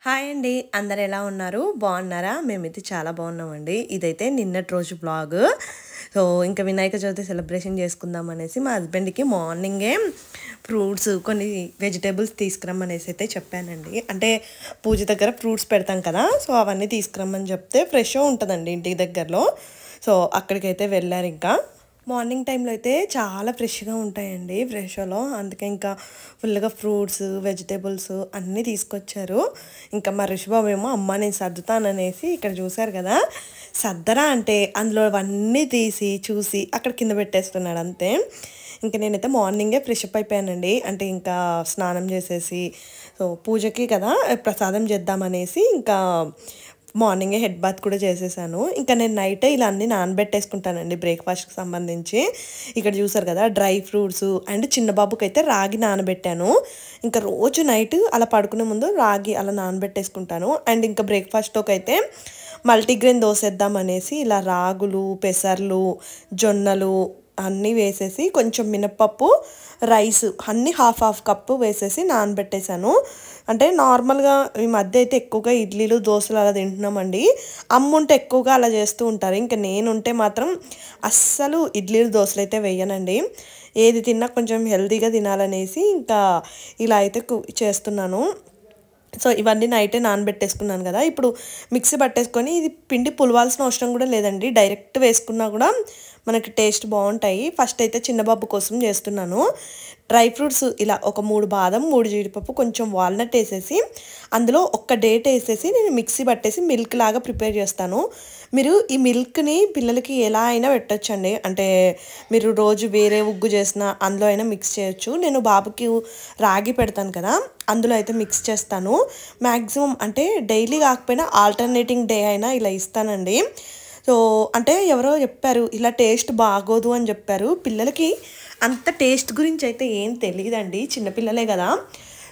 Hi అండి. అందరు ఎలా ఉన్నారు? బాగున్నారా? మేమైతే చాలా బాగున్నామండి. ఇదైతే నిన్నటి రోజు బ్లాగ్. సో ఇంకా వినాయక చవితి సెలబ్రేషన్ చేసుకుందాం అనేసి మా హస్బెండ్కి మార్నింగే ఫ్రూట్స్ కొన్ని వెజిటేబుల్స్ తీసుకురమ్మనేసి అయితే చెప్పానండి. అంటే పూజ దగ్గర ఫ్రూట్స్ పెడతాం కదా, సో అవన్నీ తీసుకురమ్మని చెప్తే ఫ్రెష్గా ఉంటుందండి ఇంటికి దగ్గరలో. సో అక్కడికైతే వెళ్ళారు. ఇంకా మార్నింగ్ టైంలో అయితే చాలా ఫ్రెష్గా ఉంటాయండి ఫ్రెషోలో. అందుకే ఇంకా ఫుల్గా ఫ్రూట్స్ వెజిటేబుల్స్ అన్నీ తీసుకొచ్చారు. ఇంకా మా రిషిబాబు ఏమో అమ్మ నేను సర్దుతాననేసి ఇక్కడ చూసారు కదా, సర్దరా అంటే అందులో అవన్నీ తీసి చూసి అక్కడ కింద పెట్టేస్తున్నాడు అంతే. ఇంకా నేనైతే మార్నింగే ఫ్రెష్ అప్ అయిపోయానండి. అంటే ఇంకా స్నానం చేసేసి సో పూజకి కదా ప్రసాదం చేద్దామనేసి ఇంకా మార్నింగే హెడ్ బాత్ కూడా చేసేసాను. ఇంకా నేను నైటే ఇలా అన్నీ నానబెట్టేసుకుంటానండి బ్రేక్ఫాస్ట్కి సంబంధించి. ఇక్కడ చూసారు కదా డ్రై ఫ్రూట్స్ అండ్ చిన్న బాబుకి అయితే రాగి నానబెట్టాను. ఇంకా రోజు నైట్ అలా పడుకునే ముందు రాగి అలా నానబెట్టేసుకుంటాను. అండ్ ఇంకా బ్రేక్ఫాస్ట్లోకి అయితే మల్టీగ్రెయిన్ దోశ వేద్దామనేసి ఇలా రాగులు పెసర్లు జొన్నలు అన్నీ వేసేసి కొంచెం మినప్పప్పు రైస్ అన్నీ హాఫ్ హాఫ్ కప్పు వేసేసి నానబెట్టేశాను. అంటే నార్మల్గా ఈ మధ్య అయితే ఎక్కువగా ఇడ్లీలు దోశలు అలా తింటున్నామండి. అమ్ముంటే ఎక్కువగా అలా చేస్తూ ఉంటారు. ఇంకా నేనుంటే మాత్రం అస్సలు ఇడ్లీలు దోశలు అయితే వేయనండి. ఏది తిన్నా కొంచెం హెల్తీగా తినాలనేసి ఇంకా ఇలా అయితే చేస్తున్నాను. సో ఇవన్నీ నైటే నానబెట్టేసుకున్నాను కదా, ఇప్పుడు మిక్సీ పట్టేసుకొని ఇది పిండి పులవాల్సిన అవసరం కూడా లేదండి. డైరెక్ట్ వేసుకున్నా కూడా మనకి టేస్ట్ బాగుంటాయి. ఫస్ట్ అయితే చిన్నబాబు కోసం చేస్తున్నాను. డ్రై ఫ్రూట్స్ ఇలా ఒక 3 బాదం 3 జీడిపప్పు కొంచెం వాల్నట్ వేసేసి అందులో ఒక్క డేట్ వేసేసి నేను మిక్సీ పట్టేసి మిల్క్ లాగా ప్రిపేర్ చేస్తాను. మీరు ఈ మిల్క్ని పిల్లలకి ఎలా అయినా పెట్టచ్చండి. అంటే మీరు రోజు వేరే ఉగ్గు చేసినా అందులో అయినా మిక్స్ చేయొచ్చు. నేను బాబుకి రాగి పెడతాను కదా, అందులో అయితే మిక్స్ చేస్తాను. మ్యాక్సిమం అంటే డైలీ కాకపోయినా ఆల్టర్నేటింగ్ డే అయినా ఇలా ఇస్తానండి. సో అంటే ఎవరో చెప్పారు ఇలా టేస్ట్ బాగోదు అని చెప్పారు. పిల్లలకి అంత టేస్ట్ గురించి అయితే ఏం తెలియదండి, చిన్నపిల్లలే కదా.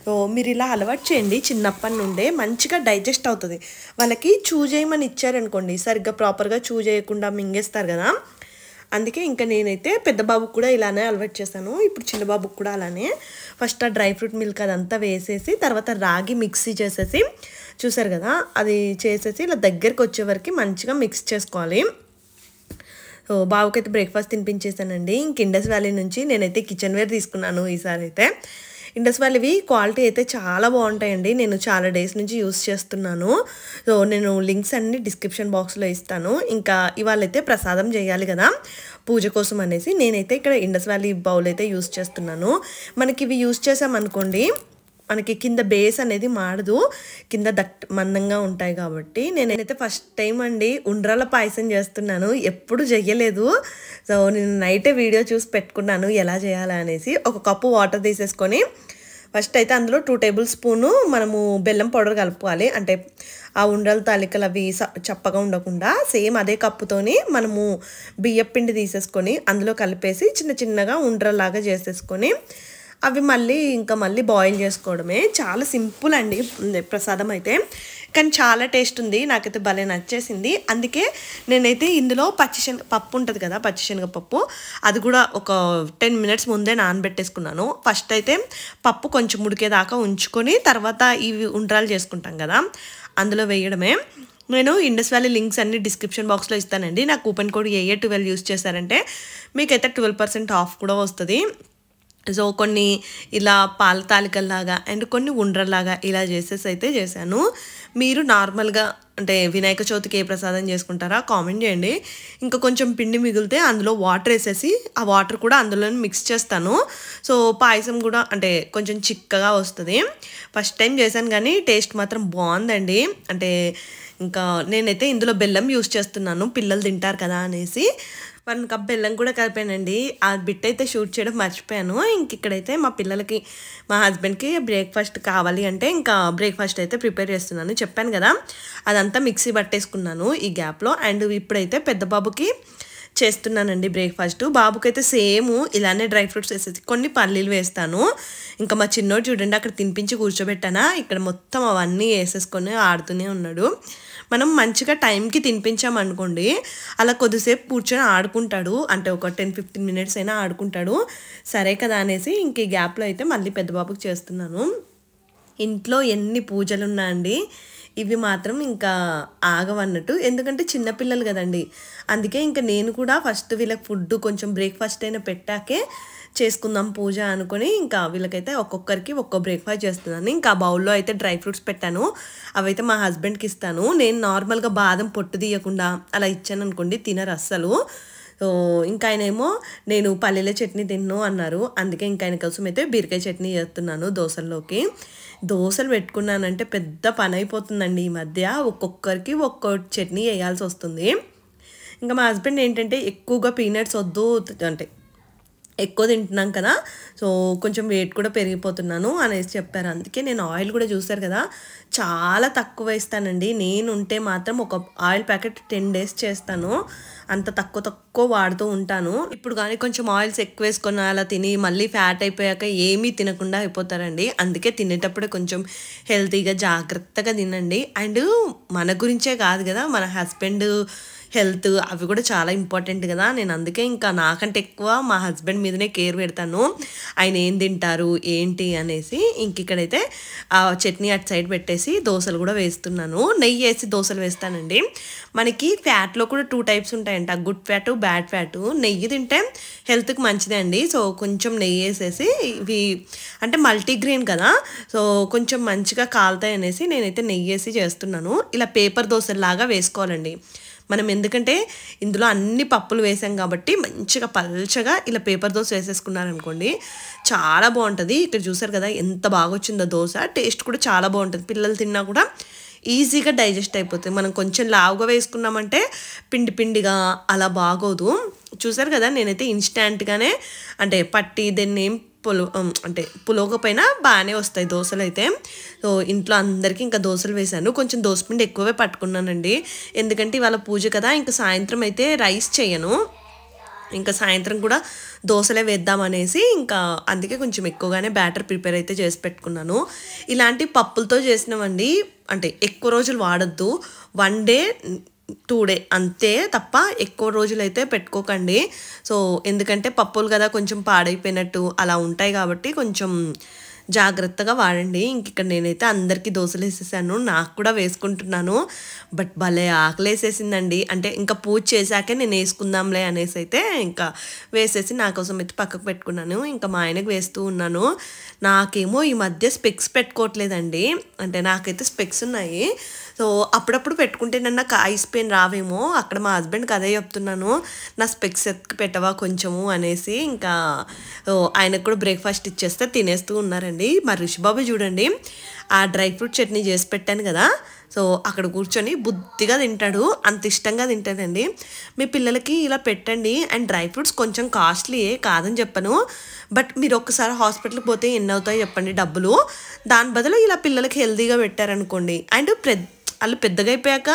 సో మీరు ఇలా అలవాటు చేయండి, చిన్నప్పటి నుండే మంచిగా డైజెస్ట్ అవుతుంది. వాళ్ళకి చూ చేయమని ఇచ్చారనుకోండి సరిగ్గా ప్రాపర్గా చూ చేయకుండా మింగేస్తారు కదా. అందుకే ఇంకా నేనైతే పెద్ద బాబుకి కూడా ఇలానే అలవాటు చేశాను. ఇప్పుడు చిన్న బాబుకి కూడా అలానే ఫస్ట్ ఆ డ్రై ఫ్రూట్ మిల్క్ అదంతా వేసేసి తర్వాత రాగి మిక్సీ చేసేసి చూసారు కదా అది చేసేసి ఇలా దగ్గరికి వచ్చే వరకు మంచిగా మిక్స్ చేసుకోవాలి. సో బాబుకైతే బ్రేక్ఫాస్ట్ తినిపించేసానండి. ఇంక ఇండస్ వ్యాలీ నుంచి నేనైతే కిచెన్ వేర్ తీసుకున్నాను ఈసారి అయితే. ఇండస్ వ్యాలీవి క్వాలిటీ అయితే చాలా బాగుంటాయండి. నేను చాలా డేస్ నుంచి యూస్ చేస్తున్నాను. సో నేను లింక్స్ అన్ని డిస్క్రిప్షన్ బాక్స్లో ఇస్తాను. ఇంకా ఇవాళ అయితే ప్రసాదం చేయాలి కదా పూజ కోసం అనేసి నేనైతే ఇక్కడ ఇండస్ వ్యాలీ బౌల్ అయితే యూస్ చేస్తున్నాను. మనకి ఇవి యూస్ చేసామనుకోండి మనకి కింద బేస్ అనేది మాడదు, కింద మందంగా ఉంటాయి కాబట్టి. నేనైతే ఫస్ట్ టైం అండి ఉండ్రాల పాయసం చేస్తున్నాను, ఎప్పుడు చెయ్యలేదు. సో నేను నైటే వీడియో చూసి పెట్టుకున్నాను ఎలా చేయాలా అనేసి. ఒక కప్పు వాటర్ తీసేసుకొని ఫస్ట్ అయితే అందులో 2 టేబుల్ స్పూను మనము బెల్లం పౌడర్ కలుపుకోవాలి. అంటే ఆ ఉండ్రాల తాలికలు అవి చప్పగా ఉండకుండా సేమ్ అదే కప్పుతోని మనము బియ్యం పిండి తీసేసుకొని అందులో కలిపేసి చిన్న చిన్నగా ఉండ్రలాగా చేసేసుకొని అవి మళ్ళీ బాయిల్ చేసుకోవడమే. చాలా సింపుల్ అండి ప్రసాదం అయితే, కానీ చాలా టేస్ట్ ఉంది. నాకైతే భలే నచ్చేసింది. అందుకే నేనైతే ఇందులో పప్పు ఉంటుంది కదా పచ్చిశనగపప్పు, అది కూడా ఒక 10 మినిట్స్ ముందే నానబెట్టేసుకున్నాను. ఫస్ట్ అయితే పప్పు కొంచెం ఉడికేదాకా ఉంచుకొని తర్వాత ఇవి ఉండ్రాలు చేసుకుంటాం కదా అందులో వేయడమే. నేను ఇండస్ వ్యాలీ లింక్స్ అన్ని డిస్క్రిప్షన్ బాక్స్లో ఇస్తానండి. నా కూపన్ కోడ్ AA12 యూస్ చేశారంటే మీకైతే 12% ఆఫ్ కూడా వస్తుంది. సో కొన్ని ఇలా పాల తాలికల్లాగా అండ్ కొన్ని ఉండ్రలాగా ఇలా చేసేసి అయితే చేశాను. మీరు నార్మల్గా అంటే వినాయక చవితికి ఏ ప్రసాదం చేసుకుంటారా కామెంట్ చేయండి. ఇంకా కొంచెం పిండి మిగిలితే అందులో వాటర్ వేసేసి ఆ వాటర్ కూడా అందులోనే మిక్స్ చేస్తాను. సో పాయసం కూడా అంటే కొంచెం చిక్కగా వస్తుంది. ఫస్ట్ టైం చేశాను కానీ టేస్ట్ మాత్రం బాగుందండి. అంటే ఇంకా నేనైతే ఇందులో బెల్లం యూస్ చేస్తున్నాను, పిల్లలు తింటారు కదా అనేసి 1 కప్ బెల్లం కూడా కలిపానండి. ఆ బిట్ అయితే షూట్ చేయడం మర్చిపోయాను. ఇంక ఇక్కడైతే మా పిల్లలకి మా హస్బెండ్కి బ్రేక్ఫాస్ట్ కావాలి అంటే ఇంకా బ్రేక్ఫాస్ట్ అయితే ప్రిపేర్ చేస్తున్నాను. చెప్పాను కదా అదంతా మిక్సీ పట్టేసుకున్నాను ఈ గ్యాప్లో. అండ్ ఇప్పుడైతే పెద్ద బాబుకి చేస్తున్నానండి బ్రేక్ఫాస్ట్. బాబుకైతే సేమ్ ఇలానే డ్రై ఫ్రూట్స్ వేసేసి కొన్ని పల్లీలు వేస్తాను. ఇంకా మా చిన్నోడు చూడండి అక్కడ తినిపించి కూర్చోబెట్టానా, ఇక్కడ మొత్తం అవన్నీ వేసేసుకొని ఆడుతూనే ఉన్నాడు. మనం మంచిగా టైంకి తినిపించామనుకోండి అలా కొద్దిసేపు కూర్చొని ఆడుకుంటాడు. అంటే ఒక 10-15 మినిట్స్ అయినా ఆడుకుంటాడు. సరే కదా అనేసి ఇంక ఈ గ్యాప్లో అయితే మళ్ళీ పెద్ద బాబుకి చేస్తున్నాను. ఇంట్లో ఎన్ని పూజలున్నా అండి ఇవి మాత్రం ఇంకా ఆగవన్నట్టు. ఎందుకంటే చిన్నపిల్లలు కదండి, అందుకే ఇంకా నేను కూడా ఫస్ట్ వీళ్ళకి ఫుడ్ కొంచెం బ్రేక్ఫాస్ట్ అయినా పెట్టాకే చేసుకుందాం పూజ అనుకొని ఇంకా వీళ్ళకైతే ఒక్కొక్కరికి ఒక్కో బ్రేక్ఫాస్ట్ చేస్తున్నాను. ఇంకా బౌల్లో అయితే డ్రై ఫ్రూట్స్ పెట్టాను, అవైతే మా హస్బెండ్కి ఇస్తాను. నేను నార్మల్గా బాదం పొట్టు తీయకుండా అలా ఇచ్చాను అనుకోండి, తినరు అస్సలు. సో ఇంకా ఆయనేమో నేను పల్లీల చట్నీ తిన్ను అన్నారు, అందుకే ఇంకా ఆయన కోసం అయితే బీరకాయ చట్నీ చేస్తున్నాను దోశల్లోకి. దోశలు పెట్టుకున్నానంటే పెద్ద పని అయిపోతుందండి ఈ మధ్య, ఒక్కొక్కరికి ఒక్కో చట్నీ వేయాల్సి వస్తుంది. ఇంకా మా హస్బెండ్ ఏంటంటే ఎక్కువగా పీనట్స్ వద్దు అంటే ఎక్కువ తింటున్నాం కదా, సో కొంచెం వెయిట్ కూడా పెరిగిపోతున్నాను అనేసి చెప్పారు. అందుకే నేను ఆయిల్ కూడా చూసారు కదా చాలా తక్కువ వేస్తానండి. నేను ఉంటే మాత్రం ఒక ఆయిల్ ప్యాకెట్ 10 days చేస్తాను, అంత తక్కువ వాడుతూ ఉంటాను. ఇప్పుడు కానీ కొంచెం ఆయిల్స్ ఎక్కువ వేసుకొని అలా తిని మళ్ళీ ఫ్యాట్ అయిపోయాక ఏమీ తినకుండా అయిపోతారండి. అందుకే తినేటప్పుడే కొంచెం హెల్తీగా జాగ్రత్తగా తినండి. అండ్ మన గురించే కాదు కదా, మన హస్బెండ్ హెల్త్ అవి కూడా చాలా ఇంపార్టెంట్ కదా. నేను అందుకే ఇంకా నాకంటే ఎక్కువ మా హస్బెండ్ మీదనే కేర్ పెడతాను, ఆయన ఏం తింటారు ఏంటి అనేసి. ఇంక ఇక్కడైతే ఆ చట్నీ అటు సైడ్ పెట్టేసి దోశలు కూడా వేస్తున్నాను. నెయ్యి వేసి దోశలు వేస్తానండి. మనకి ఫ్యాట్లో కూడా 2 types ఉంటాయంట, గుడ్ ఫ్యాట్ బ్యాడ్ ఫ్యాట్. నెయ్యి తింటే హెల్త్కి మంచిదే అండి. సో కొంచెం నెయ్యి వేసేసి, ఇవి అంటే మల్టీగ్రెయిన్ కదా, సో కొంచెం మంచిగా కాలుతాయి అనేసి నేనైతే నెయ్యి వేసి చేస్తున్నాను. ఇలా పేపర్ దోశలాగా వేసుకోవాలండి మనం, ఎందుకంటే ఇందులో అన్ని పప్పులు వేసాం కాబట్టి మంచిగా పల్చగా ఇలా పేపర్ దోశ వేసేసుకున్నారనుకోండి చాలా బాగుంటుంది. ఇక్కడ చూసారు కదా ఎంత బాగా వచ్చిందో దోశ, టేస్ట్ కూడా చాలా బాగుంటుంది. పిల్లలు తిన్నా కూడా ఈజీగా డైజెస్ట్ అయిపోతుంది. మనం కొంచెం లావుగా వేసుకున్నామంటే పిండిగా అలా బాగోదు. చూసారు కదా నేనైతే ఇన్స్టాంట్గానే అంటే పట్టి దాన్ని ఏం అంటే పులోగపైన బాగానే వస్తాయి దోశలు అయితే. సో ఇంట్లో అందరికీ ఇంకా దోశలు వేశాను, కొంచెం దోశపిండి ఎక్కువే పట్టుకున్నానండి, ఎందుకంటే ఇవాళ పూజ కదా. ఇంకా సాయంత్రం అయితే రైస్ చేయను, ఇంకా సాయంత్రం కూడా దోశలే వేద్దామనేసి ఇంకా అందుకే కొంచెం ఎక్కువగానే బ్యాటర్ ప్రిపేర్ అయితే చేసి పెట్టుకున్నాను. ఇలాంటి పప్పులతో చేసినవండి అంటే ఎక్కువ రోజులు వాడద్దు, 1 day 2 day అంతే తప్ప ఎక్కువ రోజులైతే పెట్టుకోకండి. సో ఎందుకంటే పప్పులు కదా కొంచెం పాడైపోయినట్టు అలా ఉంటాయి కాబట్టి కొంచెం జాగ్రత్తగా వాడండి. ఇంక ఇక్కడ నేనైతే అందరికీ దోశలు వేసేసాను, నాకు కూడా వేసుకుంటున్నాను. బట్ భలే ఆకలేసేసిందండి, అంటే ఇంకా పూజ చేశాకే నేను వేసుకుందాంలే అనేసి అయితే ఇంకా వేసేసి నా కోసం అయితే పక్కకు పెట్టుకున్నాను. ఇంకా మా ఆయనకు వేస్తూ ఉన్నాను. నాకేమో ఈ మధ్య స్పెక్స్ పెట్టుకోవట్లేదండి, అంటే నాకైతే స్పెక్స్ ఉన్నాయి. సో అప్పుడప్పుడు పెట్టుకుంటే నాకు ఐస్ పెయిన్ రావేమో, అక్కడ మా హస్బెండ్కి అదే చెప్తున్నాను, నా స్పెక్స్ ఎత్తుకు పెట్టవా కొంచెము అనేసి. ఇంకా ఆయనకు కూడా బ్రేక్ఫాస్ట్ ఇచ్చేస్తే తినేస్తూ ఉన్నారండి. మా రిషిబాబు చూడండి ఆ డ్రై ఫ్రూట్ చట్నీ చేసి పెట్టాను కదా, సో అక్కడ కూర్చొని బుద్ధిగా తింటాడు, అంత ఇష్టంగా తింటాడండి. మీ పిల్లలకి ఇలా పెట్టండి. అండ్ డ్రై ఫ్రూట్స్ కొంచెం కాస్ట్లీయే కాదని చెప్పను, బట్ మీరు ఒక్కసారి హాస్పిటల్కి పోతే ఎన్ని అవుతాయో చెప్పండి డబ్బులు, దాని బదులు ఇలా పిల్లలకి హెల్తీగా పెట్టారనుకోండి. అండ్ వాళ్ళు పెద్దగా అయిపోయాక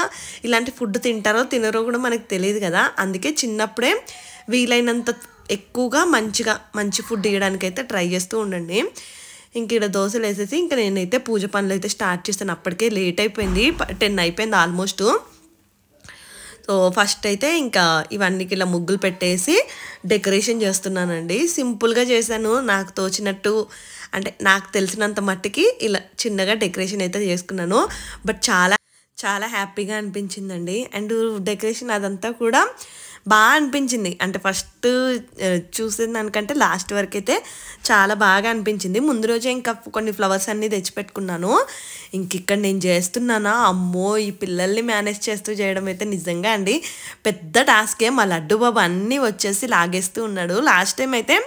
ఇలాంటి ఫుడ్ తింటారో తినరో కూడా మనకు తెలియదు కదా, అందుకే చిన్నప్పుడే వీలైనంత ఎక్కువగా మంచి ఫుడ్ ఇవ్వడానికైతే ట్రై చేస్తూ ఉండండి. ఇంక ఇక్కడ దోశలు వేసేసి ఇంకా నేనైతే పూజ పనులు అయితే స్టార్ట్ చేస్తాను. అప్పటికే లేట్ అయిపోయింది, 10 అయిపోయింది ఆల్మోస్ట్. సో ఫస్ట్ అయితే ఇంకా ఇవన్నీ ఇలా ముగ్గులు పెట్టేసి డెకరేషన్ చేస్తున్నానండి. సింపుల్గా చేశాను, నాకు తోచినట్టు అంటే నాకు తెలిసినంత మట్టికి ఇలా చిన్నగా డెకరేషన్ అయితే చేసుకున్నాను. బట్ చాలా హ్యాపీగా అనిపించిందండి. అండ్ డెకరేషన్ అదంతా కూడా బాగా అనిపించింది, అంటే ఫస్ట్ చూసిన దానికంటే లాస్ట్ వరకు అయితే చాలా బాగా అనిపించింది. ముందు రోజే ఇంకా కొన్ని ఫ్లవర్స్ అన్నీ తెచ్చిపెట్టుకున్నాను. ఇక్కడ నేను చేస్తున్నానా, అమ్మో ఈ పిల్లల్ని మేనేజ్ చేస్తూ చేయడం అయితే నిజంగా అండి పెద్ద టాస్కే. మా లడ్డు బాబు అన్నీ వచ్చేసి లాగేస్తూ ఉన్నాడు. లాస్ట్ టైం అయితే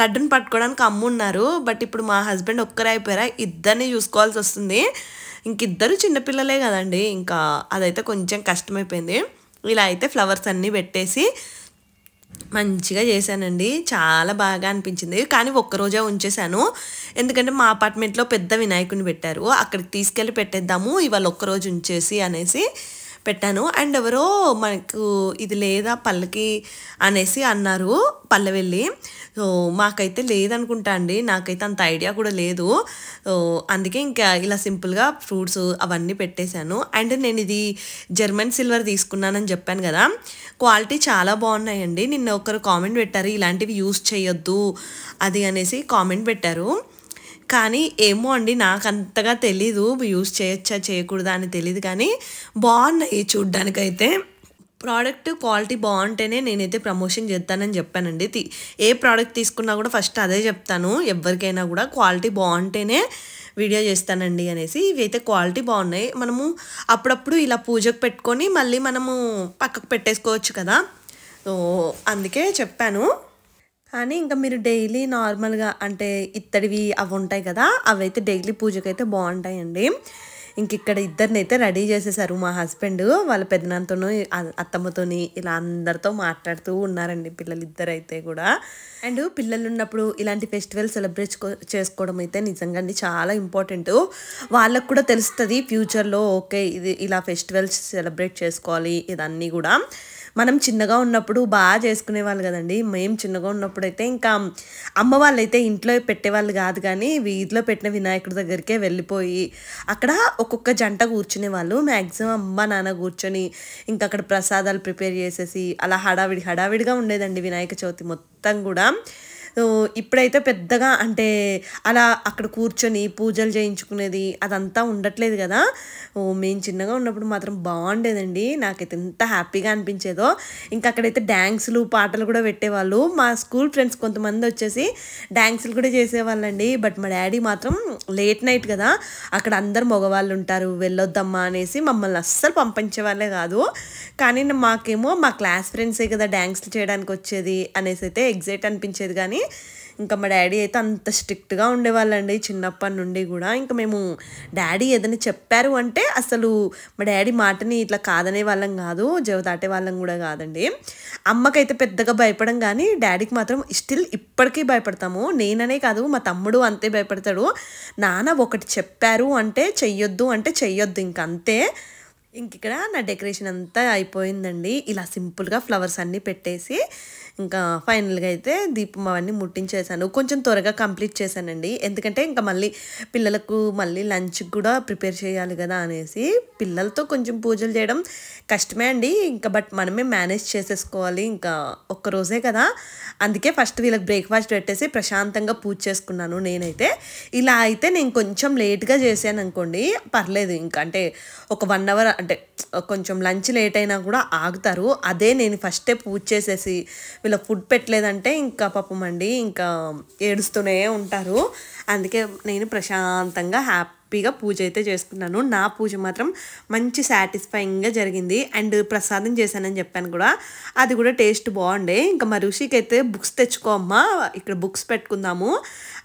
లడ్డుని పట్టుకోవడానికి ఉన్నారు, బట్ ఇప్పుడు మా హస్బెండ్ ఒక్కరే అయిపోయారా, ఇద్దరిని చూసుకోవాల్సి వస్తుంది. ఇద్దరు చిన్నపిల్లలే కదండి, ఇంకా అదైతే కొంచెం కష్టమైపోయింది. ఇలా అయితే ఫ్లవర్స్ అన్నీ పెట్టేసి మంచిగా చేశానండి, చాలా బాగా అనిపించింది. కానీ ఒక్కరోజే ఉంచేసాను, ఎందుకంటే మా అపార్ట్మెంట్లో పెద్ద వినాయకుడిని పెట్టారు, అక్కడికి తీసుకెళ్ళి పెట్టేద్దాము ఇవాళ ఒక్కరోజు ఉంచేసి అనేసి పెట్టాను. అండ్ ఎవరో మనకు ఇది లేదా పల్లకి అనేసి అన్నారు పల్లెవెళ్ళి, సో మాకైతే లేదనుకుంటా అండి, నాకైతే అంత ఐడియా కూడా లేదు. సో అందుకే ఇంకా ఇలా సింపుల్గా ఫ్రూట్స్ అవన్నీ పెట్టేశాను. అండ్ నేను ఇది జర్మన్ సిల్వర్ తీసుకున్నానని చెప్పాను కదా, క్వాలిటీ చాలా బాగున్నాయండి. నిన్న ఒకరు కామెంట్ పెట్టారు ఇలాంటివి యూస్ చేయొద్దు అది అనేసి కామెంట్ పెట్టారు. కానీ ఏమో అండి నాకు అంతగా తెలీదు యూస్ చేయొచ్చా చేయకూడదా అని తెలీదు కానీ బాగున్నాయి చూడ్డానికైతే. ప్రోడక్ట్ క్వాలిటీ బాగుంటేనే నేనైతే ప్రమోషన్ చేస్తానని చెప్పానండి. ఏ ప్రోడక్ట్ తీసుకున్నా కూడా ఫస్ట్ అదే చెప్తాను ఎవరికైనా కూడా, క్వాలిటీ బాగుంటేనే వీడియో చేస్తానండి అనేసి. ఇవైతే క్వాలిటీ బాగున్నాయి. మనము అప్పుడప్పుడు ఇలా పూజకు పెట్టుకొని మళ్ళీ మనము పక్కకు పెట్టేసుకోవచ్చు కదా, సో అందుకే చెప్పాను. కానీ ఇంకా మీరు డైలీ నార్మల్గా అంటే ఇత్తడివి అవి ఉంటాయి కదా, అవైతే డైలీ పూజకైతే బాగుంటాయండి. ఇంక ఇక్కడ ఇద్దరినైతే రెడీ చేసేసారు మా హస్బెండ్, వాళ్ళ పెద్దనాన్నతోనూ అత్తమ్మతోని ఇలా అందరితో మాట్లాడుతూ ఉన్నారండి పిల్లలు ఇద్దరైతే కూడా. అండ్ పిల్లలు ఉన్నప్పుడు ఇలాంటి ఫెస్టివల్ సెలబ్రేట్ చేసుకోవడం అయితే నిజంగా అండి చాలా ఇంపార్టెంట్. వాళ్ళకు కూడా తెలుస్తుంది ఫ్యూచర్లో ఓకే ఇది ఇలా ఫెస్టివల్స్ సెలబ్రేట్ చేసుకోవాలి ఇదన్నీ కూడా. మనం చిన్నగా ఉన్నప్పుడు బాగా చేసుకునే వాళ్ళు కదండి. మేము చిన్నగా ఉన్నప్పుడు అయితే ఇంకా అమ్మ వాళ్ళైతే ఇంట్లో పెట్టేవాళ్ళు కాదు, కానీ వీధిలో పెట్టిన వినాయకుడి దగ్గరికే వెళ్ళిపోయి అక్కడ ఒక్కొక్క జంట కూర్చునే వాళ్ళు. మ్యాక్సిమం అమ్మ నాన్న కూర్చొని ఇంకా అక్కడ ప్రసాదాలు ప్రిపేర్ చేసేసి అలా హడావిడిగా ఉండేదండి వినాయక చవితి మొత్తం కూడా. ఇప్పుడైతే పెద్దగా అంటే అలా అక్కడ కూర్చొని పూజలు చేయించుకునేది అదంతా ఉండట్లేదు కదా. మేము చిన్నగా ఉన్నప్పుడు మాత్రం బాగుండేదండి, నాకైతే ఎంత హ్యాపీగా అనిపించేదో. ఇంకా అక్కడైతే డ్యాన్సులు పాటలు కూడా పెట్టేవాళ్ళు. మా స్కూల్ ఫ్రెండ్స్ కొంతమంది వచ్చేసి డ్యాన్సులు కూడా చేసేవాళ్ళండి. బట్ మా డాడీ మాత్రం లేట్ నైట్ కదా, అక్కడ అందరు మగవాళ్ళు ఉంటారు వెళ్ళొద్దమ్మా అనేసి మమ్మల్ని అస్సలు పంపించే వాళ్ళే కాదు. కానీ మాకేమో మా క్లాస్ ఫ్రెండ్సే కదా డ్యాన్స్లు చేయడానికి వచ్చేది అనేసి అయితే ఎగ్జైట్ అనిపించేది. కానీ ఇంకా మా డాడీ అయితే అంత స్ట్రిక్ట్గా ఉండేవాళ్ళండి చిన్నప్పటి నుండి కూడా. ఇంకా మేము డాడీ ఏదైనా చెప్పారు అంటే అసలు మా డాడీ మాటని ఇట్లా కాదనే వాళ్ళం కాదు, జవ దాటే వాళ్ళం కూడా కాదండి. అమ్మకైతే పెద్దగా భయపడం, కానీ డాడీకి మాత్రం స్టిల్ ఇప్పటికీ భయపడతాము. నేననే కాదు మా తమ్ముడు అంతే భయపడతాడు. నాన్న ఒకటి చెప్పారు అంటే చెయ్యొద్దు అంటే చెయ్యొద్దు, ఇంక అంతే. ఇంక ఇక్కడ నా డెకరేషన్ అంతా అయిపోయిందండి. ఇలా సింపుల్గా ఫ్లవర్స్ అన్నీ పెట్టేసి ఇంకా ఫైనల్గా అయితే దీపం అవన్నీ ముట్టించేసాను. కొంచెం త్వరగా కంప్లీట్ చేశానండి, ఎందుకంటే ఇంకా మళ్ళీ పిల్లలకు మళ్ళీ లంచ్కి కూడా ప్రిపేర్ చేయాలి కదా అనేసి. పిల్లలతో కొంచెం పూజలు చేయడం కష్టమే అండి, ఇంకా బట్ మనమే మేనేజ్ చేసేసుకోవాలి, ఇంకా ఒక్కరోజే కదా. అందుకే ఫస్ట్ వీళ్ళకి బ్రేక్ఫాస్ట్ పెట్టేసి ప్రశాంతంగా పూజ చేసుకున్నాను నేనైతే. ఇలా అయితే నేను కొంచెం లేట్గా చేశాను అనుకోండి పర్లేదు, ఇంకా అంటే ఒక 1 అవర్ అంటే కొంచెం లంచ్ లేట్ అయినా కూడా ఆగుతారు. అదే నేను ఫస్టే పూజ చేసేసి వీళ్ళకి ఫుడ్ పెట్టలేదంటే ఇంకా పాపం అండి ఇంకా ఏడుస్తూనే ఉంటారు. అందుకే నేను ప్రశాంతంగా హ్యాపీగా పూజ అయితే చేసుకున్నాను. నా పూజ మాత్రం మంచి సాటిస్ఫైయింగ్గా జరిగింది. అండ్ ప్రసాదం చేశానని చెప్పాను కూడా, అది కూడా టేస్ట్ బాగుండే. ఇంకా మా ఋషికి అయితే బుక్స్ తెచ్చుకో అమ్మా, ఇక్కడ బుక్స్ పెట్టుకుందాము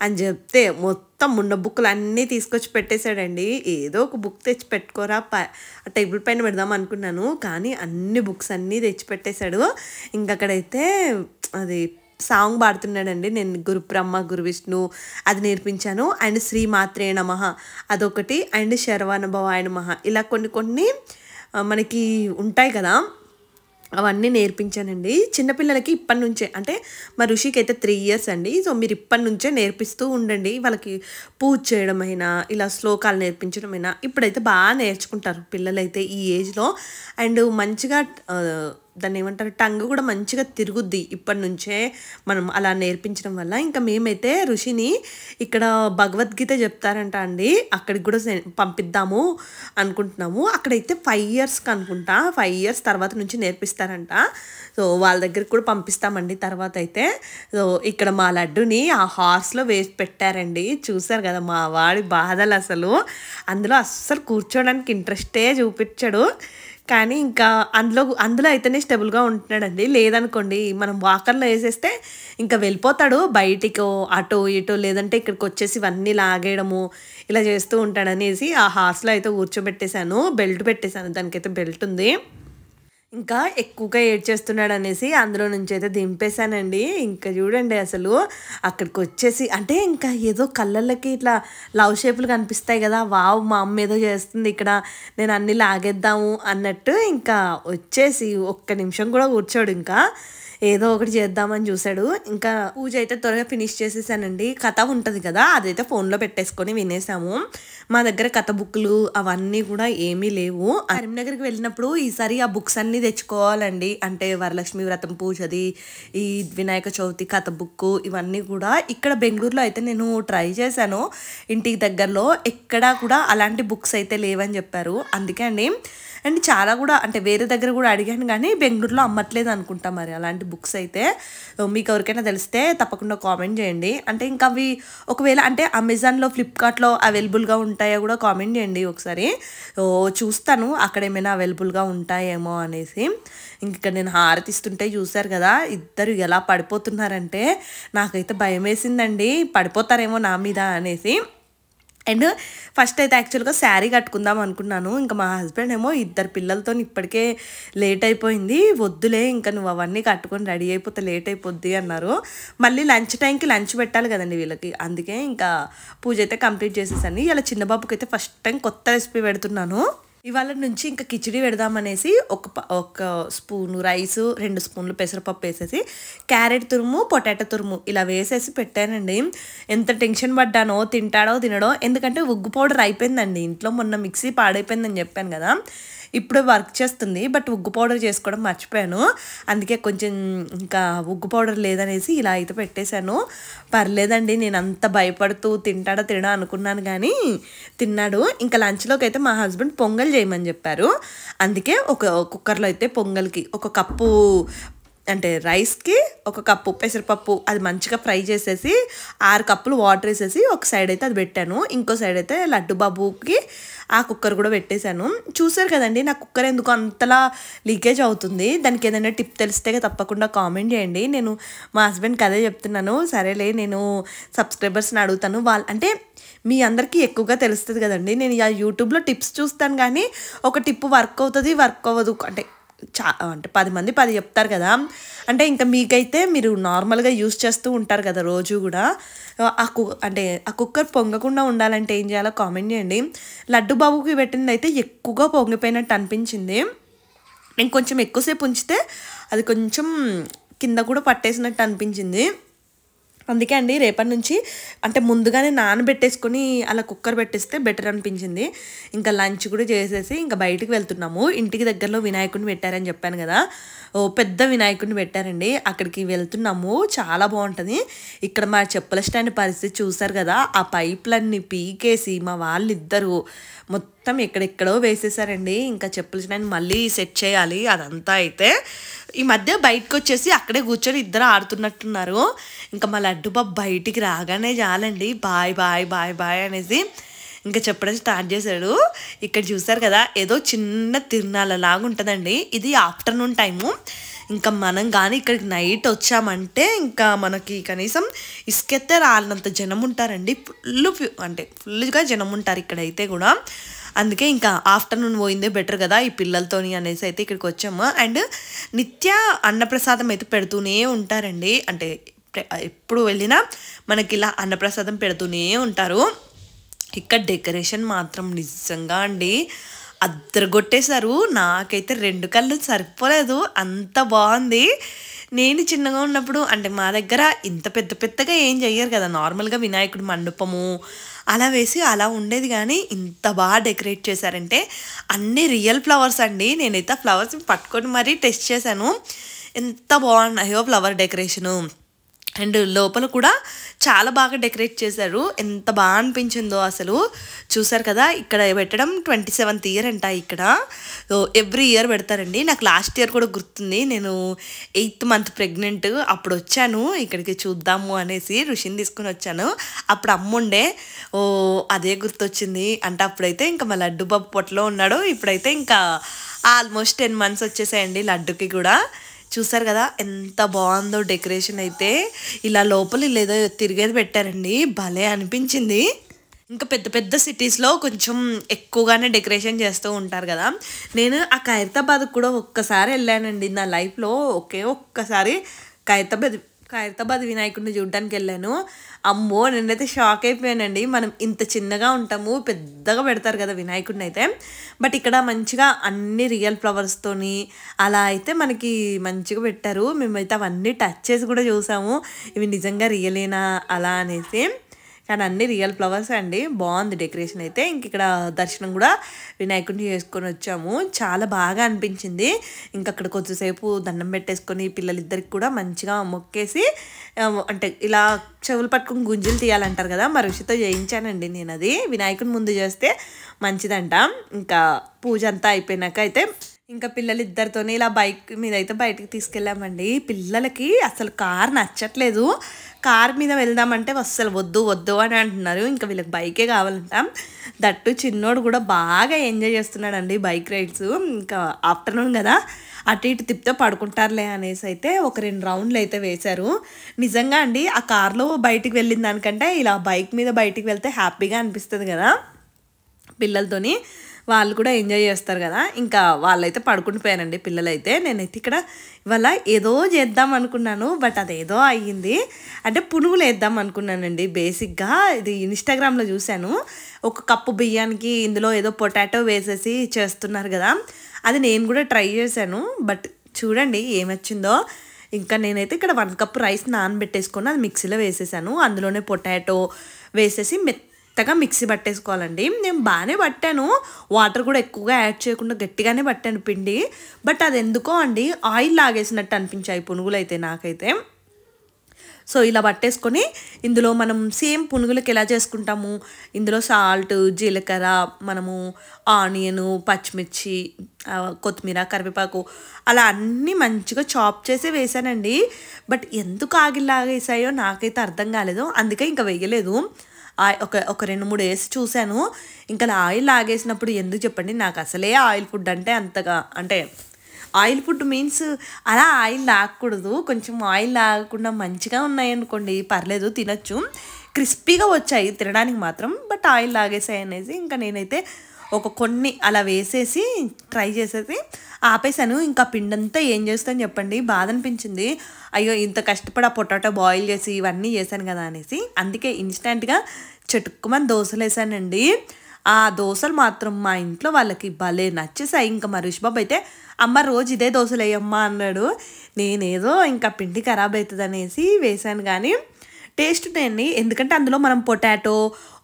అని చెప్తే మొత్తం ఉన్న బుక్లు అన్నీ తీసుకొచ్చి పెట్టేశాడండి. ఏదో ఒక బుక్ తెచ్చి పెట్టుకోరా టేబుల్ పైన పెడదాం అనుకున్నాను, కానీ అన్ని బుక్స్ అన్నీ తెచ్చి పెట్టేశాడు. ఇంకక్కడైతే అది సాంగ్ పాడుతున్నాడండి. నేను గురు బ్రహ్మ గురు విష్ణు అది నేర్పించాను, అండ్ శ్రీమాత్రే నమః అదొకటి, అండ్ శరవణభవాయ నమః ఇలా కొన్ని మనకి ఉంటాయి కదా, అవన్నీ నేర్పించానండి. చిన్నపిల్లలకి ఇప్పటి నుంచే, అంటే మా ఋషికి అయితే 3 years అండి. సో మీరు ఇప్పటి నుంచే నేర్పిస్తూ ఉండండి వాళ్ళకి. పూజ చేయడమైనా ఇలా శ్లోకాలు నేర్పించడమైనా ఇప్పుడైతే బాగా నేర్చుకుంటారు పిల్లలైతే ఈ ఏజ్లో. అండ్ మంచిగా దాన్ని ఏమంటారు టంగ్ కూడా మంచిగా తిరుగుద్ది ఇప్పటి నుంచే మనం అలా నేర్పించడం వల్ల. ఇంకా మేమైతే ఋషిని ఇక్కడ భగవద్గీత చెప్తారంట అండి, అక్కడికి కూడా పంపిద్దాము అనుకుంటున్నాము. అక్కడైతే 5 yearsకి అనుకుంటా, 5 years తర్వాత నుంచి నేర్పిస్తారంట. సో వాళ్ళ దగ్గరికి కూడా పంపిస్తామండి తర్వాత అయితే. సో ఇక్కడ మా లడ్డుని ఆ హార్స్లో వేసి పెట్టారండి, చూసారు కదా మా వాడి బాధలు. అసలు అందులో అస్సలు కూర్చోడానికి ఇంట్రెస్టే చూపించాడు, కానీ ఇంకా అందులో అయితేనే స్టెబుల్గా ఉంటున్నాడండి. లేదనుకోండి మనం వాకర్లో వేసేస్తే ఇంకా వెళ్ళిపోతాడు బయటికో అటో ఇటో, లేదంటే ఇక్కడికి వచ్చేసి ఇవన్నీ లాగేయడము ఇలా చేస్తూ ఉంటాడనేసి ఆ హార్స్లో అయితే కూర్చోబెట్టేశాను. బెల్ట్ పెట్టేశాను, దానికైతే బెల్ట్ ఉంది. ఇంకా ఎక్కువగా ఏడ్చేస్తున్నాడు అనేసి అందులో నుంచి అయితే దింపేశానండి. ఇంకా చూడండి అసలు అక్కడికి వచ్చేసి అంటే ఇంకా ఏదో కళ్ళకి ఇట్లా లవ్ షేపులు కనిపిస్తాయి కదా, వావ్ మా అమ్మ ఏదో చేస్తుంది ఇక్కడ, నేను అన్నీ లాగేద్దాము అన్నట్టు ఇంకా వచ్చేసి ఒక్క నిమిషం కూడా కూర్చోడు. ఇంకా ఏదో ఒకటి చేద్దామని చూశాడు. ఇంకా పూజ అయితే త్వరగా ఫినిష్ చేసేసానండి. కథ ఉంటుంది కదా, అదైతే ఫోన్లో పెట్టేసుకొని వినేసాము. మా దగ్గర కథ బుక్లు అవన్నీ కూడా ఏమీ లేవు. కరీంనగర్కి వెళ్ళినప్పుడు ఈసారి ఆ బుక్స్ అన్నీ తెచ్చుకోవాలండి. అంటే వరలక్ష్మి వ్రతం పూజది, ఈ వినాయక చవితి కథ బుక్, ఇవన్నీ కూడా ఇక్కడ బెంగళూరులో అయితే నేను ట్రై చేశాను. ఇంటికి దగ్గరలో ఎక్కడా కూడా అలాంటి బుక్స్ అయితే లేవని చెప్పారు. అందుకే అండి, అండ్ చాలా కూడా అంటే వేరే దగ్గర కూడా అడిగాను కానీ బెంగళూరులో అమ్మట్లేదు అనుకుంటా మరి అలాంటి బుక్స్ అయితే. మీకు ఎవరికైనా తెలిస్తే తప్పకుండా కామెంట్ చేయండి. అంటే ఇంకా అవి ఒకవేళ అంటే అమెజాన్లో ఫ్లిప్కార్ట్లో అవైలబుల్గా ఉంటాయో కూడా కామెంట్ చేయండి ఒకసారి. చూస్తాను అక్కడ ఏమైనా అవైలబుల్గా ఉంటాయేమో అనేసి. ఇంక నేను హారతి ఇస్తుంటే చూశారు కదా ఇద్దరు ఎలా పడిపోతున్నారంటే నాకైతే భయం వేసిందండి, పడిపోతారేమో నా మీద అనేసి. అండ్ ఫస్ట్ అయితే యాక్చువల్గా శారీ కట్టుకుందాం అనుకున్నాను. ఇంకా మా హస్బెండ్ ఏమో ఇద్దరు పిల్లలతో ఇప్పటికే లేట్ అయిపోయింది, వద్దులే ఇంకా నువ్వు అవన్నీ కట్టుకొని రెడీ అయిపోతే లేట్ అయిపోద్ది అన్నారు. మళ్ళీ లంచ్ టైంకి లంచ్ పెట్టాలి కదండి వీళ్ళకి, అందుకే ఇంకా పూజ అయితే కంప్లీట్ చేసేసాను. ఇలా చిన్న బాబుకి అయితే ఫస్ట్ టైం కొత్త రెసిపీ పెడుతున్నాను. ఇవాళ నుంచి ఇంకా కిచిడి పెడదామనేసి ఒక స్పూను రైసు, 2 స్పూన్లు పెసరపప్పు వేసేసి క్యారెట్ తురుము, పొటాటో తురుము ఇలా వేసేసి పెట్టానండి. ఎంత టెన్షన్ పడ్డానో తింటాడో తినడో, ఎందుకంటే ఉగ్గు పౌడర్ అయిపోయిందండి ఇంట్లో. మొన్న మిక్సీ పాడైపోయిందని చెప్పాను కదా, ఇప్పుడు వర్క్ చేస్తుంది బట్ ఉగ్గు పౌడర్ చేసుకోవడం మర్చిపోయాను. అందుకే కొంచెం ఇంకా ఉగ్గు పౌడర్ లేదనేసి ఇలా అయితే పెట్టేశాను. పర్లేదండి, నేను అంత భయపడుతూ తింటాడా తినడా అనుకున్నాను కానీ తిన్నాడు. ఇంకా లంచ్లోకి అయితే మా హస్బెండ్ పొంగల్ చేయమని చెప్పారు. అందుకే ఒక కుక్కర్లో అయితే పొంగల్కి ఒక కప్పు అంటే రైస్కి 1 కప్పు పెసరపప్పు అది మంచిగా ఫ్రై చేసేసి 6 కప్పులు వాటర్ వేసేసి ఒక సైడ్ అయితే అది పెట్టాను. ఇంకో సైడ్ అయితే లడ్డు బాబుకి ఆ కుక్కర్ కూడా పెట్టేశాను. చూసారు కదండి నా కుక్కర్ ఎందుకు అంతలా లీకేజ్ అవుతుంది, దానికి ఏదైనా టిప్ తెలిస్తే తప్పకుండా కామెంట్ చేయండి. నేను మా హస్బెండ్కి అదే చెప్తున్నాను. సరేలే నేను సబ్స్క్రైబర్స్ని అడుగుతాను, వాళ్ళు అంటే మీ అందరికీ ఎక్కువగా తెలుస్తుంది కదండి. నేను యూట్యూబ్లో టిప్స్ చూస్తాను కానీ ఒక టిప్ వర్క్ అవుతుంది వర్క్ అవ్వదు, అంటే అంటే 10 మంది 10 చెప్తారు కదా. అంటే ఇంకా మీకైతే మీరు నార్మల్గా యూస్ చేస్తూ ఉంటారు కదా రోజు కూడా. అంటే ఆ కుక్కర్ పొంగకుండా ఉండాలంటే ఏం చేయాలో కామెంట్ చేయండి. లడ్డు బాబుకి పెట్టింది అయితే ఎక్కువగా పొంగిపోయినట్టు అనిపించింది. నేను కొంచెం ఎక్కువసేపు ఉంచితే అది కొంచెం కింద కూడా పట్టేసినట్టు అనిపించింది. అందుకే అండి రేపటి నుంచి అంటే ముందుగానే నానబెట్టేసుకొని అలా కుక్కర్ పెట్టేస్తే బెటర్ అనిపించింది. ఇంకా లంచ్ కూడా చేసేసి ఇంకా బయటికి వెళ్తున్నాము. ఇంటికి దగ్గరలో వినాయకుడిని పెట్టారని చెప్పాను కదా, పెద్ద వినాయకుడిని పెట్టారండి, అక్కడికి వెళ్తున్నాము. చాలా బాగుంటుంది. ఇక్కడ మా చెప్పుల స్టాండ్ పరిస్థితి చూసారు కదా, ఆ పైపులన్నీ పీకేసి మా వాళ్ళిద్దరూ మొత్తం ఎక్కడెక్కడో వేసేసారండి. ఇంకా చెప్పుల స్టాండ్ మళ్ళీ సెట్ చేయాలి అదంతా. అయితే ఈ మధ్య బయటకు వచ్చేసి అక్కడే కూర్చొని ఇద్దరు ఆడుతున్నట్టున్నారు. ఇంకా మా లడ్డు బాబు బయటికి రాగానే చాలండి బాయ్ బాయ్ బాయ్ బాయ్ అనేసి ఇంకా చెప్పడం స్టార్ట్ చేశాడు. ఇక్కడ చూసారు కదా ఏదో చిన్న తిరునాళ్ళలాగా ఉంటుందండి. ఇది ఆఫ్టర్నూన్ టైము. ఇంకా మనం కానీ ఇక్కడికి నైట్ వచ్చామంటే ఇంకా మనకి కనీసం ఇసుకెత్తే రాలినంత జనం ఉంటారండి. ఫుల్గా జనం ఉంటారు ఇక్కడైతే కూడా. అందుకే ఇంకా ఆఫ్టర్నూన్ పోయిందే బెటర్ కదా ఈ పిల్లలతోని అనేసి అయితే ఇక్కడికి వచ్చాము. అండ్ నిత్య అన్నప్రసాదం అయితే పెడుతూనే ఉంటారండి. అంటే ఎప్పుడు వెళ్ళినా మనకి ఇలా అన్నప్రసాదం పెడుతూనే ఉంటారు. ఇక్కడ డెకరేషన్ మాత్రం నిజంగా అండి అద్దరగొట్టేశారు. నాకైతే 2 కళ్ళు సరిపోలేదు, అంత బాగుంది. నేను చిన్నగా ఉన్నప్పుడు అంటే మా దగ్గర ఇంత పెద్దగా ఏం చెయ్యరు కదా, నార్మల్గా వినాయకుడి మండపము అలా వేసి అలా ఉండేది. కానీ ఇంత బాగా డెకరేట్ చేశారంటే అన్నీ రియల్ ఫ్లవర్స్ అండి. నేనైతే ఫ్లవర్స్ పట్టుకొని మరీ టెస్ట్ చేశాను, ఎంత బాగున్నాయో ఫ్లవర్ డెకరేషను. అండ్ లోపల కూడా చాలా బాగా డెకరేట్ చేశారు, ఎంత బాగా అనిపించిందో అసలు. చూసారు కదా ఇక్కడ పెట్టడం 27th ఇయర్ అంట ఇక్కడ. ఎవ్రీ ఇయర్ పెడతారండి. నాకు లాస్ట్ ఇయర్ కూడా గుర్తుంది, నేను 8th మంత్ ప్రెగ్నెంట్ అప్పుడు వచ్చాను ఇక్కడికి చూద్దాము అనేసి, ఋషిని తీసుకుని వచ్చాను. అప్పుడు అమ్ముండే, అదే గుర్తొచ్చింది. అంటే అప్పుడైతే ఇంకా మా లడ్డు బాబు పొట్టలో ఉన్నాడు. ఇప్పుడైతే ఇంకా ఆల్మోస్ట్ 10 months వచ్చేసాయండి లడ్డుకి కూడా. చూసారు కదా ఎంత బాగుందో డెకరేషన్ అయితే. ఇలా లోపల ఏదో తిరిగేది పెట్టారండి, భలే అనిపించింది. ఇంకా పెద్ద సిటీస్లో కొంచెం ఎక్కువగానే డెకరేషన్ చేస్తూ ఉంటారు కదా. నేను ఆ ఖైరతాబాద్కి కూడా ఒక్కసారి వెళ్ళానండి నా లైఫ్లో. ఒక్కసారి ఖైరతాబాద్ ఖైరతాబాద్ వినాయకుడిని చూడడానికి వెళ్ళాను. అమ్మో! నేనైతే షాక్ అయిపోయానండి. మనం ఇంత చిన్నగా ఉంటాము, పెద్దగా పెడతారు కదా వినాయకుడిని అయితే. బట్ ఇక్కడ మంచిగా అన్ని రియల్ ఫ్లవర్స్తోని అలా అయితే మనకి మంచిగా పెట్టారు. మేమైతే అవన్నీ టచ్ చేసి కూడా చూసాము. ఇవి నిజంగా రియలేనా అలా అనేసి. కానీ అన్ని రియల్ ఫ్లవర్స్ అండి. బాగుంది డెకరేషన్ అయితే. ఇంక ఇక్కడ దర్శనం కూడా వినాయకుడిని చేసుకొని వచ్చాము. చాలా బాగా అనిపించింది. ఇంక అక్కడ కొద్దిసేపు దండం పెట్టేసుకొని పిల్లలిద్దరికి కూడా మంచిగా మొక్కేసి అంటే ఇలా చెవులు పట్టుకుని గుంజులు తీయాలంటారు కదా, మా ఋషితో చేయించానండి నేను. అది వినాయకుడి ముందు చేస్తే మంచిదంట. ఇంకా పూజ అంతా అయిపోయినాక అయితే ఇంకా పిల్లలిద్దరితోనే ఇలా బైక్ మీద అయితే బయటికి తీసుకెళ్ళామండి. పిల్లలకి అసలు కార్ నచ్చట్లేదు. కార్ మీద వెళ్దామంటే అస్సలు వద్దు వద్దు అని అంటున్నారు. ఇంకా వీళ్ళకి బైకే కావాలంట. దట్టు చిన్నోడు కూడా బాగా ఎంజాయ్ చేస్తున్నాడండి బైక్ రైడ్స్. ఇంకా ఆఫ్టర్నూన్ కదా, అటు ఇటు తిప్పితే పడుకుంటారులే అనేసి అయితే ఒక 2 రౌండ్లు అయితే వేశారు. నిజంగా అండి ఆ కార్లో బయటికి వెళ్ళిన దానికంటే ఇలా బైక్ మీద బయటికి వెళ్తే హ్యాపీగా అనిపిస్తుంది కదా పిల్లలతోని. వాళ్ళు కూడా ఎంజాయ్ చేస్తారు కదా. ఇంకా వాళ్ళైతే పడుకుండిపోయారండి పిల్లలైతే. నేనైతే ఇక్కడ ఇవాళ ఏదో చేద్దాం అనుకున్నాను, బట్ అదేదో అయ్యింది. అంటే పునుగులు వేద్దాం అనుకున్నానండి బేసిక్గా. ఇది ఇన్స్టాగ్రామ్లో చూశాను. ఒక కప్పు బియ్యానికి ఇందులో ఏదో పొటాటో వేసేసి చేస్తున్నారు కదా, అది నేను కూడా ట్రై చేశాను. బట్ చూడండి ఏమొచ్చిందో. ఇంకా నేనైతే ఇక్కడ 1 కప్పు రైస్ నానబెట్టేసుకొని అది మిక్సీలో వేసేసాను. అందులోనే పొటాటో వేసేసి మెత్తగా మిక్సీ పట్టేసుకోవాలండి. నేను బాగానే పట్టాను, వాటర్ కూడా ఎక్కువగా యాడ్ చేయకుండా గట్టిగానే పట్టాను పిండి. బట్ అది ఎందుకో అండి ఆయిల్ లాగేసినట్టు అనిపించాయి పునుగులు అయితే నాకైతే. సో ఇలా పట్టేసుకొని ఇందులో మనం సేమ్ పునుగులకి ఎలా చేసుకుంటాము, ఇందులో సాల్ట్, జీలకర్ర, మనము ఆనియను, పచ్చిమిర్చి, కొత్తిమీర, కరివేపాకు అలా అన్నీ మంచిగా చాప్ చేసి వేసానండి. బట్ ఎందుకు ఆగిలాగేసాయో నాకైతే అర్థం కాలేదు. అందుకే ఇంకా వేయలేదు. ఒక 2-3 వేసి చూశాను. ఇంకా ఆయిల్ లాగేసినప్పుడు ఎందుకు చెప్పండి, నాకు అసలే ఆయిల్ ఫుడ్ అంటే అంతగా, అంటే ఆయిల్ ఫుడ్ మీన్స్ అలా ఆయిల్ లాగకూడదు. కొంచెం ఆయిల్ లాగకుండా మంచిగా ఉన్నాయనుకోండి పర్లేదు, తినచ్చు. క్రిస్పీగా వచ్చాయి తినడానికి మాత్రం, బట్ ఆయిల్ లాగేసాయి అనేసి ఇంకా నేనైతే కొన్ని అలా వేసేసి ట్రై చేసేసి ఆపేసాను. ఇంకా పిండంతా ఏం చేస్తాను చెప్పండి, బాధ అనిపించింది. అయ్యో ఇంత కష్టపడి ఆ పొటాటో బాయిల్ చేసి ఇవన్నీ చేశాను కదా అనేసి. అందుకే ఇన్స్టెంట్గా చటుక్కుమని దోశలు వేసానండి. ఆ దోశలు మాత్రం మా ఇంట్లో వాళ్ళకి భలే నచ్చేసాయి. ఇంకా మా ఋషిబాబు అయితే అమ్మ రోజు ఇదే దోశలు వేయమ్మా అన్నాడు. నేనేదో ఇంకా పిండి ఖరాబ్ అవుతుంది అనేసి వేసాను. కానీ టేస్ట్ ఉన్నాయండి, ఎందుకంటే అందులో మనం పొటాటో,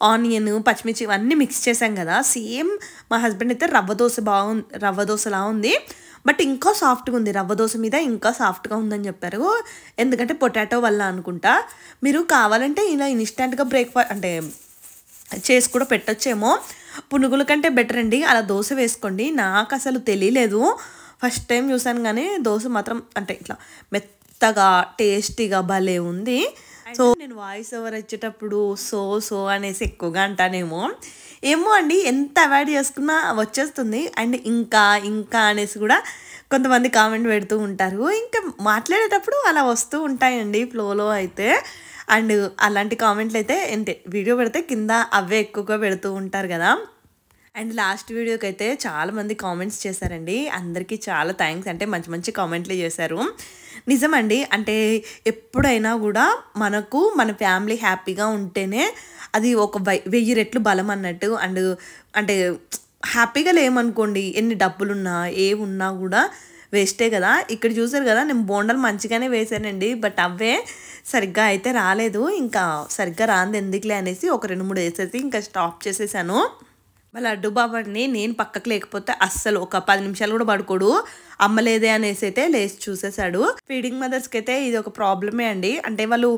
ఆనియన్, పచ్చిమిర్చి ఇవన్నీ మిక్స్ చేసాం కదా. సేమ్ మా హస్బెండ్ అయితే రవ్వ దోశలా ఉంది, బట్ ఇంకా సాఫ్ట్గా ఉంది. రవ్వ దోశ మీద ఇంకా సాఫ్ట్గా ఉందని చెప్పారు. ఎందుకంటే పొటాటో వల్ల అనుకుంటా. మీరు కావాలంటే ఇలా ఇన్స్టెంట్గా బ్రేక్ఫాస్ట్ అంటే చేసి కూడా పెట్టొచ్చేమో. పునుగుల కంటే బెటర్ అండి అలా దోశ వేసుకోండి. నాకు అసలు తెలియలేదు, ఫస్ట్ టైం చూసాను. కానీ దోశ మాత్రం అంటే ఇట్లా మెత్తగా టేస్టీగా భలే ఉంది. సో నేను వాయిస్ ఓవర్ వచ్చేటప్పుడు సో అనేసి ఎక్కువగా అంటానేమో ఏమో అండి, ఎంత అవాయిడ్ చేసుకున్నా వచ్చేస్తుంది. అండ్ ఇంకా అనేసి కూడా కొంతమంది కామెంట్ పెడుతూ ఉంటారు. ఇంకా మాట్లాడేటప్పుడు అలా వస్తూ ఉంటాయండి ఫ్లోలో అయితే. అండ్ అలాంటి కామెంట్లు అయితే వీడియో పెడితే కింద అవే ఎక్కువగా పెడుతూ ఉంటారు కదా. అండ్ లాస్ట్ వీడియోకి అయితే చాలామంది కామెంట్స్ చేశారండి. అందరికీ చాలా థ్యాంక్స్. అంటే మంచి మంచి కామెంట్లు చేశారు. నిజమండి, అంటే ఎప్పుడైనా కూడా మనకు మన ఫ్యామిలీ హ్యాపీగా ఉంటేనే అది ఒక 1000 రెట్లు బలం అన్నట్టు. అండ్ అంటే హ్యాపీగా లేమనుకోండి, ఎన్ని డబ్బులున్నా ఏమున్నా కూడా వేస్టే కదా. ఇక్కడ చూసారు కదా, నేను బోండాలు మంచిగానే వేసానండి, బట్ అవే సరిగ్గా అయితే రాలేదు. ఇంకా సరిగ్గా రాంది ఎందుకులే అనేసి ఒక 2-3 వేసేసి ఇంకా స్టాప్ చేసేసాను. మళ్ళీ లడ్డు బాబాని నేను పక్కకు లేకపోతే అస్సలు ఒక 10 నిమిషాలు కూడా పడుకోడు. అమ్మలేదే అనేసి అయితే లేచి చూసేసాడు. ఫీడింగ్ మదర్స్కి అయితే ఇది ఒక ప్రాబ్లమే అండి. అంటే వాళ్ళు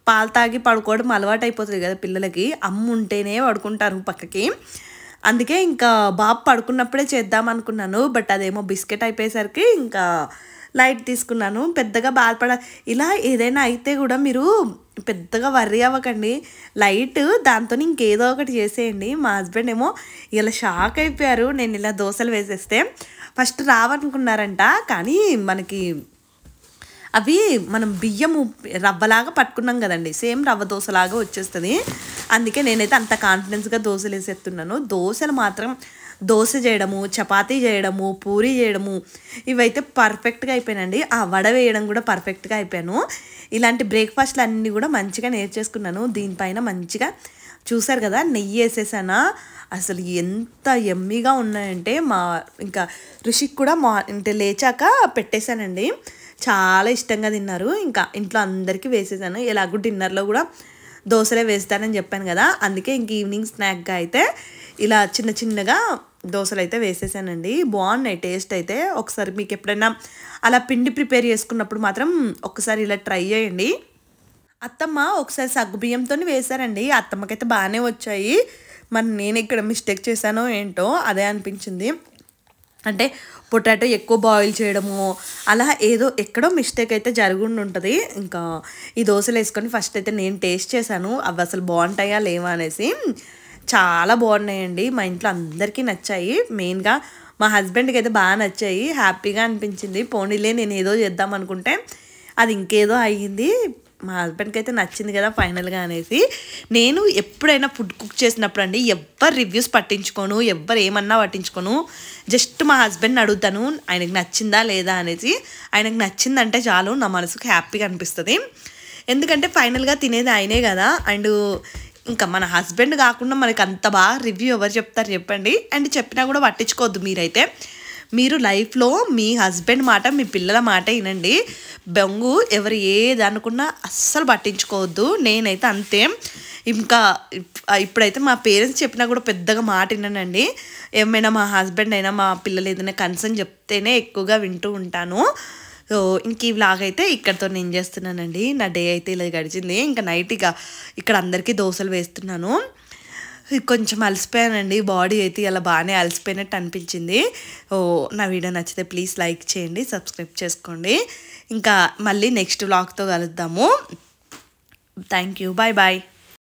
పాలు తాగి పడుకోవడం అలవాటు అయిపోతుంది కదా పిల్లలకి. అమ్మ ఉంటేనే పడుకుంటారు పక్కకి. అందుకే ఇంకా బాబు పడుకున్నప్పుడే చేద్దాం అనుకున్నాను, బట్ అదేమో బిస్కెట్ అయిపోయేసరికి ఇంకా లైట్ తీసుకున్నాను. పెద్దగా ఇలా ఏదైనా అయితే కూడా మీరు పెద్దగా వర్రీ అవ్వకండి. లైట్ దాంతో ఇంకేదో ఒకటి చేసేయండి. మా హస్బెండ్ ఏమో ఇలా షాక్ అయిపోయారు నేను ఇలా దోశలు వేసేస్తే. ఫస్ట్ రావనుకున్నారంట, కానీ మనకి అవి మనం బియ్యము రవ్వలాగా పట్టుకున్నాం కదండి, సేమ్ రవ్వ దోశలాగా వచ్చేస్తుంది. అందుకే నేనైతే అంత కాన్ఫిడెన్స్గా దోశలు వేసేస్తున్నాను. దోశలు మాత్రం దోశ చేయడము, చపాతీ చేయడము, పూరీ చేయడము ఇవైతే పర్ఫెక్ట్గా అయిపోయానండి. ఆ వడ వేయడం కూడా పర్ఫెక్ట్గా అయిపోయాను. ఇలాంటి బ్రేక్ఫాస్ట్లు అన్నీ కూడా మంచిగా నేర్చేసుకున్నాను. దీనిపైన మంచిగా చూసారు కదా నెయ్యి వేసేసానా, అసలు ఎంత యమ్మీగా ఉన్నాయంటే ఇంకా రుషికి కూడా అంటే లేచాక పెట్టేశానండి. చాలా ఇష్టంగా తిన్నారు. ఇంకా ఇంట్లో అందరికీ వేసేసాను. ఎలాగో డిన్నర్లో కూడా దోశలే వేస్తానని చెప్పాను కదా, అందుకే ఇంక ఈవినింగ్ స్నాక్గా అయితే ఇలా చిన్న చిన్నగా దోశలు అయితే వేసేసానండి. బాగున్నాయి టేస్ట్ అయితే. ఒకసారి మీకు ఎప్పుడైనా అలా పిండి ప్రిపేర్ చేసుకున్నప్పుడు మాత్రం ఒకసారి ఇలా ట్రై చేయండి. అత్తమ్మ ఒకసారి సగ్గుబియ్యంతో వేశారండి. అత్తమ్మకైతే బాగానే వచ్చాయి. మరి నేను ఇక్కడ మిస్టేక్ చేశానో ఏంటో అదే అనిపించింది. అంటే పొటాటో ఎక్కువ బాయిల్ చేయడము అలా ఏదో ఎక్కడో మిస్టేక్ అయితే జరుగుండి ఉంటుంది. ఇంకా ఈ దోశలు వేసుకొని ఫస్ట్ అయితే నేను టేస్ట్ చేశాను, అవి అసలు బాగుంటాయా లేవా అనేసి. చాలా బాగున్నాయండి. మా ఇంట్లో అందరికీ నచ్చాయి. మెయిన్గా మా హస్బెండ్కి అయితే బాగా నచ్చాయి. హ్యాపీగా అనిపించింది. పోనీలే నేను ఏదో చేద్దాం అనుకుంటే అది ఇంకేదో అయ్యింది. మా హస్బెండ్కి అయితే నచ్చింది కదా ఫైనల్గా అనేసి. నేను ఎప్పుడైనా ఫుడ్ కుక్ చేసినప్పుడు అండి ఎవ్వరు రివ్యూస్ పట్టించుకోను, ఎవ్వరు ఏమన్నా పట్టించుకోను. జస్ట్ మా హస్బెండ్ని అడుగుతాను ఆయనకు నచ్చిందా లేదా అనేసి. ఆయనకు నచ్చిందంటే చాలు నా మనసుకు హ్యాపీగా అనిపిస్తుంది. ఎందుకంటే ఫైనల్గా తినేది ఆయనే కదా. అండ్ ఇంకా మన హస్బెండ్ కాకుండా మనకి అంత బాగా రివ్యూ ఎవరు చెప్తారు చెప్పండి. అండ్ చెప్పినా కూడా పట్టించుకోవద్దు మీరైతే. మీరు లైఫ్లో మీ హస్బెండ్ మాట, మీ పిల్లల మాట వినండి. బొంగు ఎవరు ఏది అనుకున్నా అస్సలు పట్టించుకోవద్దు. నేనైతే అంతే. ఇంకా ఇప్పుడైతే మా పేరెంట్స్ చెప్పినా కూడా పెద్దగా మాట విన్నానండి. ఏమైనా మా హస్బెండ్ అయినా మా పిల్లలు ఏదైనా కన్సర్న్ చెప్తేనే ఎక్కువగా వింటూ ఉంటాను. సో ఇంక ఈ వ్లాగ్ అయితే ఇక్కడితో నేను చేస్తున్నానండి. నా డే అయితే ఇలా గడిచింది. ఇంకా నైట్ ఇక్కడ అందరికీ దోశలు వేస్తున్నాను. కొంచెం అలసిపోయానండి. బాడీ అయితే ఇలా బాగానే అలసిపోయినట్టు అనిపించింది. నా వీడియో నచ్చితే ప్లీజ్ లైక్ చేయండి, సబ్స్క్రైబ్ చేసుకోండి. ఇంకా మళ్ళీ నెక్స్ట్ వ్లాగ్తో కలుద్దాము. Thank you. Bye bye.